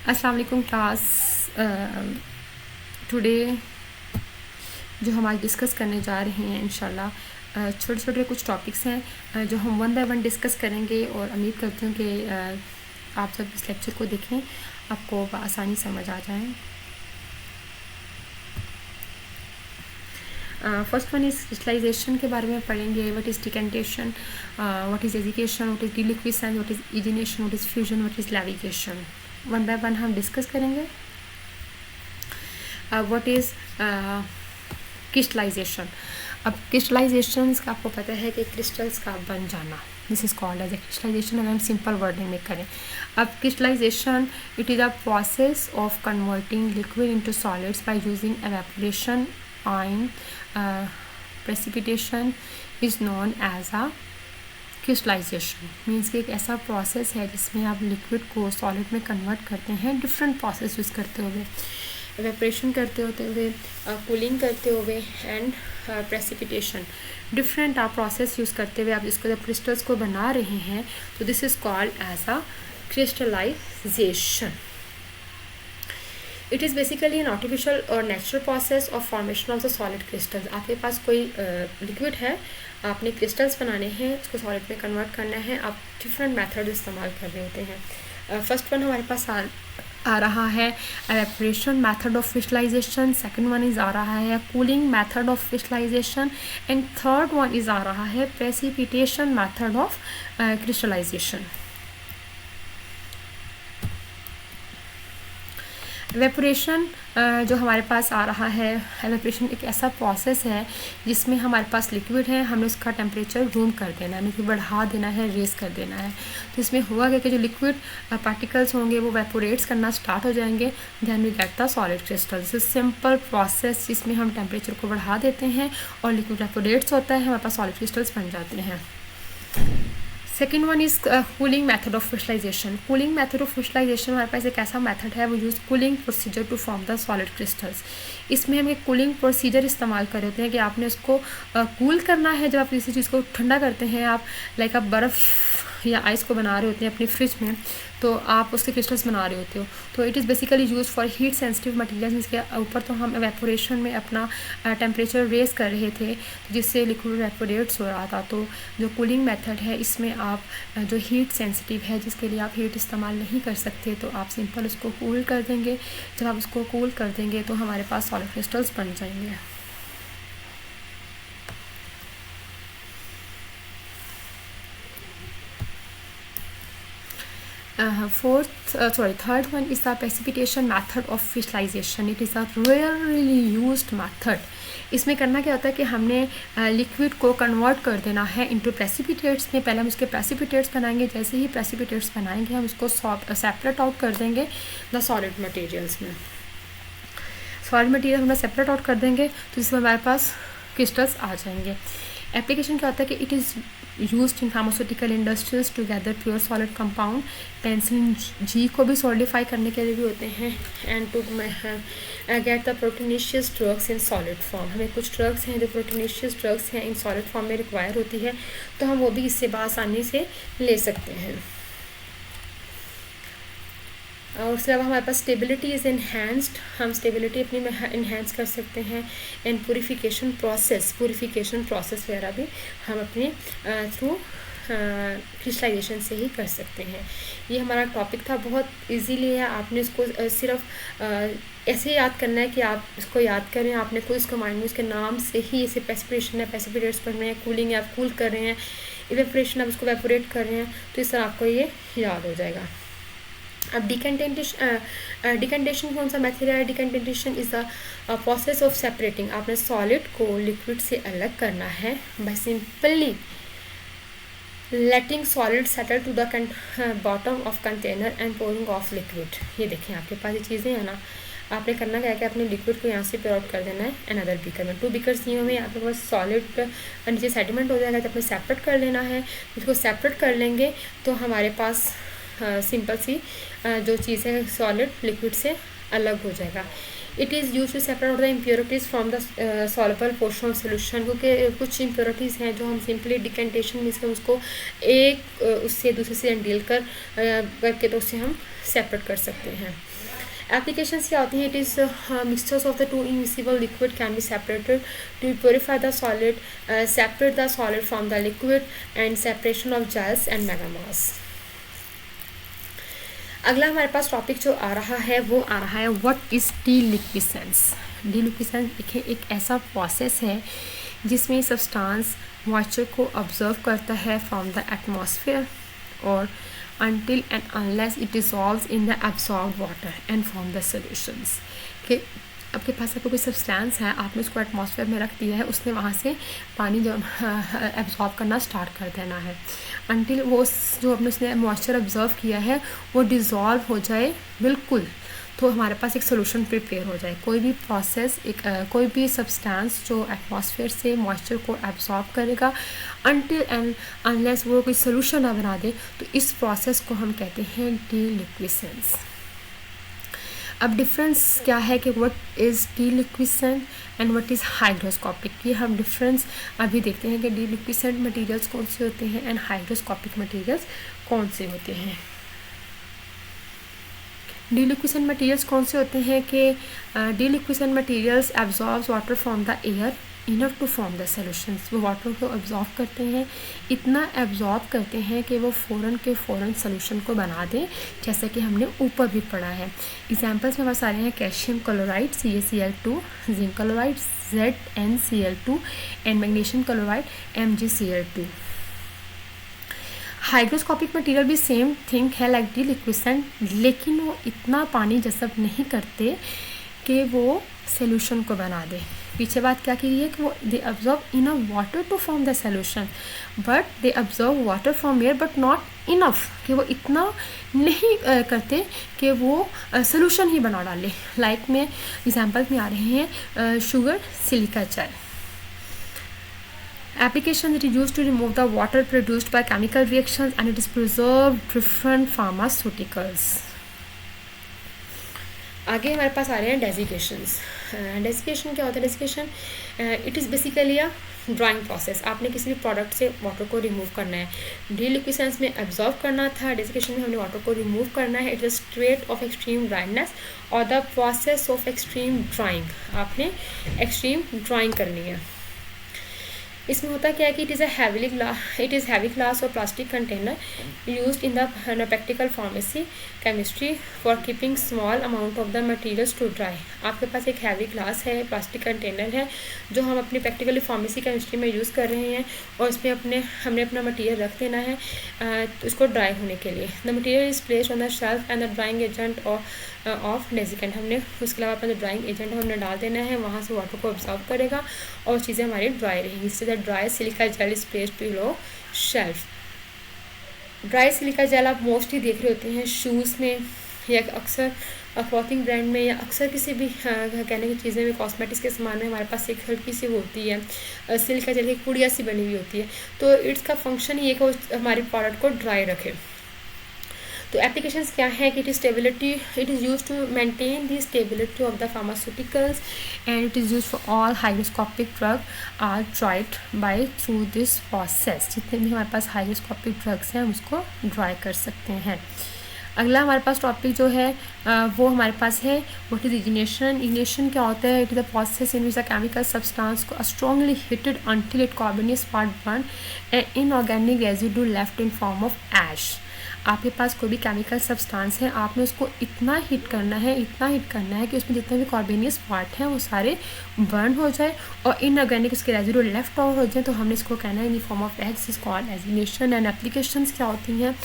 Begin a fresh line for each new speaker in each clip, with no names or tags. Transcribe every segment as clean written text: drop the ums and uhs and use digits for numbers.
अस्सलाम वालेकुम class. Today जो हम आज डिस्कस करने जा रहे हैं इंशाल्लाह छोटे छोटे कुछ टॉपिक्स हैं जो हम वन बाय वन डिस्कस करेंगे और उम्मीद करती हूँ कि आप सब इस लेक्चर को देखें, आपको आसानी समझ आ जाए। फर्स्ट वन इज़ क्रिस्टलाइजेशन के बारे में पढ़ेंगे। What is decantation, what is education, what is deliquation, what is ignition, what is fusion, what is levigation. One by one हम डिस्कस करेंगे। What is crystallization. अब क्रिस्टलाइजेशन का आपको पता है कि क्रिस्टल्स का बन जाना, this is called as a crystallization. अगर हम सिंपल वर्डिंग में करें, अब crystallization it is a process of converting liquid into solids by using evaporation and precipitation is known as a crystallisation. Means कि एक ऐसा प्रोसेस है जिसमें आप लिक्विड को सॉलिड में कन्वर्ट करते हैं डिफरेंट प्रोसेस यूज़ करते हुए, एवेपोरेशन करते हुए, कूलिंग करते हुए एंड प्रेसिपिटेशन, डिफरेंट आप प्रोसेस यूज़ करते हुए आप इसको जब क्रिस्टल्स को बना रहे हैं तो this is called as a crystallization. It is basically an artificial और natural process of formation of the solid crystals. आपके पास कोई लिक्विड है, आपने क्रिस्टल्स बनाने हैं, उसको सॉलिड में कन्वर्ट करना है, आप डिफरेंट मेथड इस्तेमाल कर रहे होते हैं। फर्स्ट वन हमारे पास आ रहा है evaporation method of crystallization, second one is आ रहा है cooling method of crystallization and third one is आ रहा है precipitation method of crystallization. Evaporation जो हमारे पास आ रहा है, एवेपोरेशन एक ऐसा प्रोसेस है जिसमें हमारे पास लिक्विड है, हमें उसका टेम्परेचर रूम कर देना है, मतलब बढ़ा देना है, रेस कर देना है। तो इसमें हुआ क्या कि जो लिक्विड पार्टिकल्स होंगे वो वेपोरेट्स करना स्टार्ट हो जाएंगे, then we get the solid crystals. Simple process जिसमें हम टेम्परेचर को बढ़ा देते हैं और लिक्विड वेपोरेट्स होता है, हमारे पास सॉलिड क्रिस्टल्स बन जाते हैं। Second one is cooling method of crystallization. Cooling method of crystallization हमारे पास एक ऐसा मेथड है, वो use cooling procedure to form the solid crystals. इसमें हम एक कूलिंग प्रोसीजर इस्तेमाल कर होते हैं कि आपने उसको कूल करना है। जब आप किसी चीज़ को ठंडा करते हैं, आप लाइक आप बर्फ़ या आइस को बना रहे होते हैं अपनी फ्रिज में, तो आप उसके क्रिस्टल्स बना रहे होते हो, तो it is basically use for heat sensitive materials. इसके ऊपर तो हम एवेपोरेशन में अपना टेम्परेचर रेस कर रहे थे जिससे लिक्विड वेपोरेट्स हो रहा था। तो जो कूलिंग मेथड है इसमें आप जो हीट सेंसिटिव है, जिसके लिए आप हीट इस्तेमाल नहीं कर सकते, तो आप सिंपल उसको कूल कर देंगे। जब आप उसको कूल कर देंगे तो हमारे पास सॉलिड क्रिस्टल्स बन जाएंगे। Third one is the precipitation method of crystallization. It is a rarely used method. इसमें करना क्या होता है कि हमने लिक्विड को कन्वर्ट कर देना है इनटू प्रेसिपिटेट्स में। पहले हम उसके प्रेसिपिटेट्स बनाएंगे, जैसे ही प्रेसिपिटेट्स बनाएंगे हम उसको सेपरेट आउट कर देंगे द सॉलिड मटेरियल्स में। सॉलिड मटेरियल हम सेपरेट आउट कर देंगे तो इसमें हमारे पास क्रिस्टल्स आ जाएंगे। एप्लीकेशन क्या होता है कि it is used in pharmaceutical industries to gather pure solid compound. Penicillin G को भी सॉलिडिफाई करने के लिए भी होते हैं and to get the proteinaceous drugs in solid form. हमें कुछ ड्रग्स हैं जो प्रोटीनेशियस ड्रग्स हैं इन सॉलिड फॉर्म में रिक्वायर होती है, तो हम वो भी इससे आसानी से ले सकते हैं। और उसके अलावा हमारे पास स्टेबिलिटी इज़ इन्हेंस्ड, हम स्टेबिलिटी अपनी इन्हेंस कर सकते हैं। एंड प्यूरिफिकेशन प्रोसेस वगैरह भी हम अपने थ्रू क्रिस्टलाइजेशन से ही कर सकते हैं। ये हमारा टॉपिक था, बहुत इजीली है। आपने इसको सिर्फ ऐसे याद करना है कि आप इसको याद करें, आपने कोई इसको माइंड में उसके नाम से ही, जैसे प्रेसिपिटेशन है, प्रेसिपिटेट्स पढ़ रहे हैं, कूलिंग है, आप कूल कर रहे हैं, इवेपोरेशन आप उसको वेपोरेट कर रहे हैं, तो इस तरह आपको ये याद हो जाएगा। अब डिकंडेशन कौन सा मेथड है? Decantation is the process of separating. आपने सॉलिड को लिक्विड से अलग करना है by simply letting solid settle to the bottom of container and pouring off liquid. ये देखें आपके पास ये चीज़ें हैं ना, आपने करना क्या है कि अपने लिक्विड को यहाँ से पेयर आउट कर देना है अनदर बीकर में। 2 बीकर्स दिए हुए आपके पास, सॉलिड नीचे सेडिमेंट हो जाएगा, तो अपने सेपरेट कर लेना है। इसको सेपरेट कर लेंगे तो हमारे पास सिंपल सी जो चीज़ है सॉलिड लिक्विड से अलग हो जाएगा। It is use to separate out the impurities from the soluble portion of solution, क्योंकि कुछ इम्प्योरिटीज़ हैं जो हम सिंपली डिकेंटेशन मीन्स हम उसको एक उससे दूसरे से डील करके तो उससे हम सेपरेट कर सकते हैं। एप्लीकेशंस क्या होती हैं? It is mixtures of the two immiscible liquid can be separated to purify the solid, separate the solid from the liquid and separation of gels and magmas. अगला हमारे पास टॉपिक जो आ रहा है वो आ रहा है व्हाट इज़ डीलिक्विसेंस। डीलिक्विसेंस एक ऐसा प्रोसेस है जिसमें सब्सटेंस मॉइस्चर को ऑब्जर्व करता है फ्रॉम द एटमॉस्फेयर और until and unless it dissolves in the absorbed water and form the solutions। कि आपके पास कोई सब्सटेंस है, आपने उसको एटमॉस्फेयर में रख दिया है, उसने वहाँ से पानी जो एब्जॉर्ब करना स्टार्ट कर देना है until वो जो अपने उसने मॉइस्चर ऑब्जर्व किया है वो डिज़ोल्व हो जाए बिल्कुल, तो हमारे पास एक सोल्यूशन प्रिपेयर हो जाए। कोई भी प्रोसेस कोई भी सब्सटेंस जो एटमॉस्फेयर से मॉइस्चर को एब्जॉर्ब करेगा अनटिल एंड अनलेस वो कोई सोल्यूशन ना बना दे, तो इस प्रोसेस को हम कहते हैं डीलिक्विसेंस। अब डिफरेंस क्या है कि what is deliquescent and what is hygroscopic, ये हम डिफरेंस अभी देखते हैं कि डीलिक्विसेंट मटेरियल्स कौन से होते हैं एंड हाइग्रोस्कोपिक मटेरियल्स कौन से होते हैं। डीलिक्विसेंट मटेरियल्स कौन से होते हैं कि deliquescent materials absorbs water from the air enough to form the solutions. वो वाटर को एब्जॉर्ब करते हैं, इतना एब्जॉर्ब करते हैं कि वो फ़ौरन के फ़ौरन सॉल्यूशन को बना दें, जैसा कि हमने ऊपर भी पढ़ा है। एग्जांपल्स में बहुत सारे हैं, calcium chloride CaCl2, zinc chloride ZnCl2 and magnesium chloride MgCl2। Hygroscopic material भी सेम थिंग है लाइक डीलिक्विसेंट, लेकिन वो इतना पानी जज़ब नहीं करते कि वो सोल्यूशन को बना दे। पीछे बात क्या की है कि वो they observe enough water to form the solution, but they observe water from air but not enough, कि वो इतना नहीं करते कि वो सोल्यूशन ही बना डाले। लाइक में एग्जांपल में आ रहे हैं sugar silica gel. Application, it is used to remove the water produced by chemical reactions and it is preserved different pharmaceuticals। आगे हमारे पास आ रहे हैं डेजिकेशंस। डेजिकेशन क्या होता है? Desiccation it is basically a drying process. आपने किसी भी प्रोडक्ट से वाटर को रिमूव करना है। डीलिक्विसेंस में एब्जॉर्ब करना था, डेजिकेशन में हमने वाटर को रिमूव करना है। It is state of extreme dryness और the process of extreme drying. आपने एक्सट्रीम ड्राइंग करनी है। इसमें होता क्या है कि इट इज़ हैवी ग्लास और plastic container used in the practical pharmacy chemistry for keeping small amount of the materials to dry. आपके पास एक हैवी ग्लास है, प्लास्टिक कंटेनर है, जो हम अपनी प्रैक्टिकली फार्मेसी केमिस्ट्री में यूज़ कर रहे हैं और इसमें हमने अपना मटेरियल रख देना है उसको ड्राई होने के लिए। The material is placed on the shelf and the drying agent of desiccant. हमने उसके अलावा अपना जो ड्राइंग एजेंट है हमने डाल देना है, वहाँ से वाटर को ऑब्जॉर्व करेगा और चीज़ें हमारी ड्राई रहेंगी। इससे the dry silica gel is placed below shelf. Dry silica gel आप मोस्टली देख रहे होते हैं शूज़ में या अक्सर क्लॉथिंग ब्रांड में या अक्सर किसी भी कहने की चीज़ें में, कॉस्मेटिक्स के सामान में हमारे पास एक हल्की सी होती है सिलिका जेल की पुड़िया सी बनी हुई होती है। तो इसका फंक्शन ये कि हमारी प्रोडक्ट को ड्राई रखे। तो एप्लीकेशंस क्या है कि it is use to maintain the stability of the pharmaceuticals and it is use for all hygroscopic drug are dried by through this process. जितने भी हमारे पास हाइग्रोस्कोपिक ड्रग्स हैं हम उसको ड्राई कर सकते हैं। अगला हमारे पास टॉपिक जो है वो हमारे पास है व्हाट इज इग्निशन। इग्निशन क्या होता है? It is the process in which the chemical substance को strongly heated until it carbonaceous part burn and inorganic residue left in form of ash. आपके पास कोई भी केमिकल सब्सटेंस है, आपने उसको इतना हीट करना है कि उसमें जितने भी कार्बोनियस पार्ट हैं वो सारे बर्न हो जाए और इनऑर्गेनिक उसके रेजिड्यू लेफ्ट ओवर हो जाए, तो हमने इसको कहना है in form of X is called as ignition. And applications क्या होती हैं?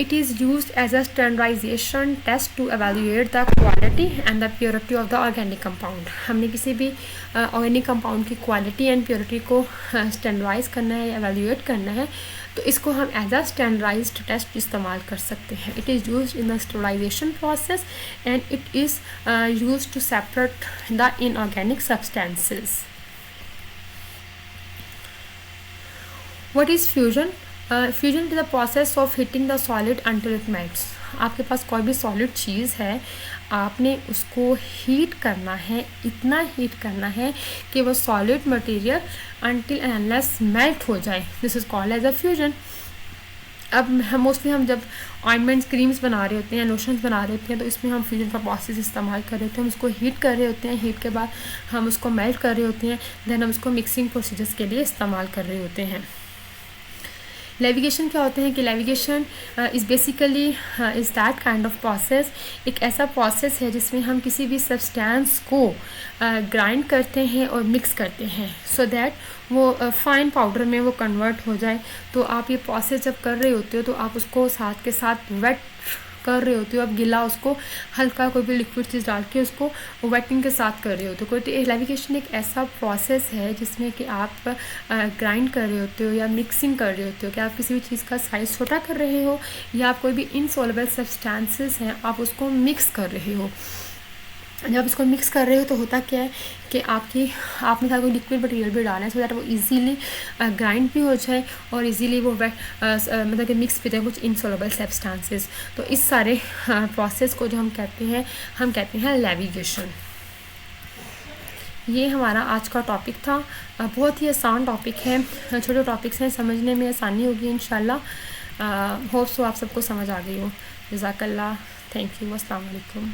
It is used as a standardization test to evaluate the quality and the purity of the organic compound। हमने किसी भी ऑर्गेनिक कंपाउंड की क्वालिटी एंड प्योरिटी को standardise करना है, एवेल्यूएट करना है, तो इसको हम एज अ स्टैंडर्डाइज्ड टेस्ट इस्तेमाल कर सकते हैं। It is use in the sterilization process and it is use to separate the inorganic substances. What is fusion? Fusion is the process of heating the solid until it melts। आपके पास कोई भी solid चीज़ है, आपने उसको heat करना है, इतना हीट करना है कि वो solid material until and unless melt हो जाए। This is called as a fusion. अब हम मोस्टली हम जब ऑइंटमेंट्स क्रीम्स बना रहे होते हैं, लोशंस बना रहे होते हैं, तो इसमें हम फ्यूजन का प्रोसेस इस्तेमाल कर रहे होते हैं। हम उसको हीट कर रहे होते हैं, हीट के बाद हम उसको मेल्ट कर रहे होते हैं, देन हम उसको मिक्सिंग प्रोसीजर्स के लिए इस्तेमाल कर रहे होते हैं। लेविगेशन क्या होते हैं कि levigation is basically is that kind of process, एक ऐसा प्रोसेस है जिसमें हम किसी भी सब्सटेंस को ग्राइंड करते हैं और मिक्स करते हैं सो दैट वो फाइन पाउडर में वो कन्वर्ट हो जाए। तो आप ये प्रोसेस जब कर रहे होते हो तो आप उसको साथ के साथ वेट कर रहे होते हो, आप गिला उसको हल्का कोई भी लिक्विड चीज़ डाल के उसको वेटिंग के साथ कर रहे होते हो। तो लेविगेशन एक ऐसा प्रोसेस है जिसमें कि आप ग्राइंड कर रहे होते हो या मिक्सिंग कर रहे होते हो, कि आप किसी भी चीज़ का साइज़ छोटा कर रहे हो या आप कोई भी इनसॉल्युबल सब्सटेंसेस हैं आप उसको मिक्स कर रहे हो। जब इसको मिक्स कर रहे हो तो होता क्या है कि आपने साथ कोई लिक्विड मटेरियल भी डालना है सो दैट वो इजीली ग्राइंड भी हो जाए और इजीली वो मतलब कि मिक्स भी जाए कुछ इनसॉल्युबल सब्सटेंसेस। तो इस सारे प्रोसेस को जो हम कहते हैं लेविगेशन। ये हमारा आज का टॉपिक था। बहुत ही आसान टॉपिक है, छोटे टॉपिक्स हैं, समझने में आसानी होगी इंशाल्लाह। होप सो आप सबको समझ आ गई हो। जज़ाकल्लाह, थैंक यू, अस्सलाम वालेकुम।